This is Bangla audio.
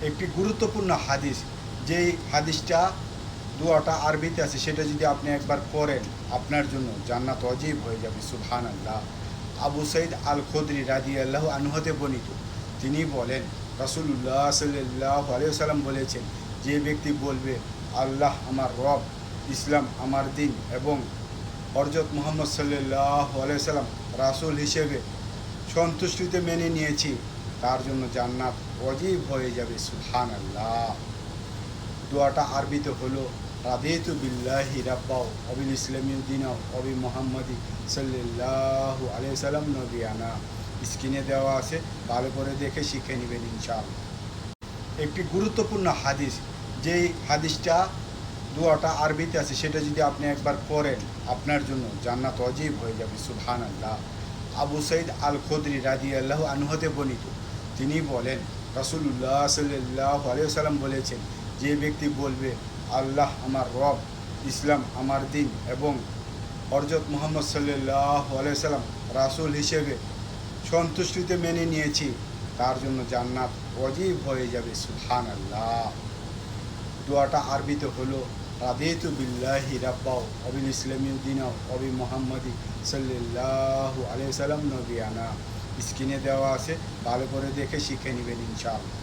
একটি গুরুত্বপূর্ণ হাদিস, যেই হাদিসটা দোয়াটা আরবিতে আছে, সেটা যদি আপনি একবার করেন আপনার জন্য জান্নাত অজীব হয়ে যাবে। সুবহানাল্লাহ। আবু সাইদ আল খুদরি রাদিয়াল্লাহু আনহু হতে বর্ণিত, তিনি বলেন রাসূলুল্লাহ সাল্লাল্লাহু আলাইহি ওয়াসাল্লাম বলেছেন, যে ব্যক্তি বলবে আল্লাহ আমার রব, ইসলাম আমার দিন এবং হযরত মুহাম্মদ সাল্লাল্লাহু আলাইহি ওয়াসাল্লাম রাসূল হিসেবে সন্তুষ্টিতে মেনে নিয়েছি, তার জন্য জান্নাত ওয়াজিব হয়ে যাবে। সুবহানাল্লাহ। দোয়াটা আরবিতে হলো রাদিতু বিল্লাহি রাব্বাও ওয়াবিল ইসলামি দীনাও ওয়াবি মুহাম্মাদি সাল্লাল্লাহু আলাইহি ওয়াসাল্লাম নবিয়ানা। স্ক্রিনে দেওয়া আছে, ভালো করে দেখে শিখে নেবেন ইনশাআল্লাহ। একটি গুরুত্বপূর্ণ হাদিস, যেই হাদিসটা দোয়াটা আরবিতে আছে, সেটা যদি আপনি একবার করেন আপনার জন্য জান্নাত ওয়াজিব হয়ে যাবে। সুবহানাল্লাহ। আবু সাইদ আল খুদরি রাদিয়াল্লাহু আনহু হতে বর্ণিত, তিনি বলেন রাসূলুল্লাহ সাল্লাল্লাহু আলাইহি ওয়াসাল্লাম বলেছেন, যে ব্যক্তি বলবে আল্লাহ আমার রব, ইসলাম আমার দিন এবং হযরত মুহাম্মদ সাল্লাল্লাহু আলাইহি ওয়াসাল্লাম রাসূল হিসেবে সন্তুষ্টিতে মেনে নিয়েছি, তার জন্য জান্নাত ওয়াজিব হয়ে যাবে। সুবহানাল্লাহ। দোয়াটা আরবিতে হলো রাদিতু বিল্লাহি রাব্বাও ওয়াবিল ইসলামি দীনাও ওয়াবি মুহাম্মাদি সাল্লাল্লাহু আলাইহি ওয়াসাল্লাম নবিয়ানা। স্ক্রিনে দেওয়া আছে, ভালো করে দেখে শিখে নেবেন ইনশাআল্লাহ।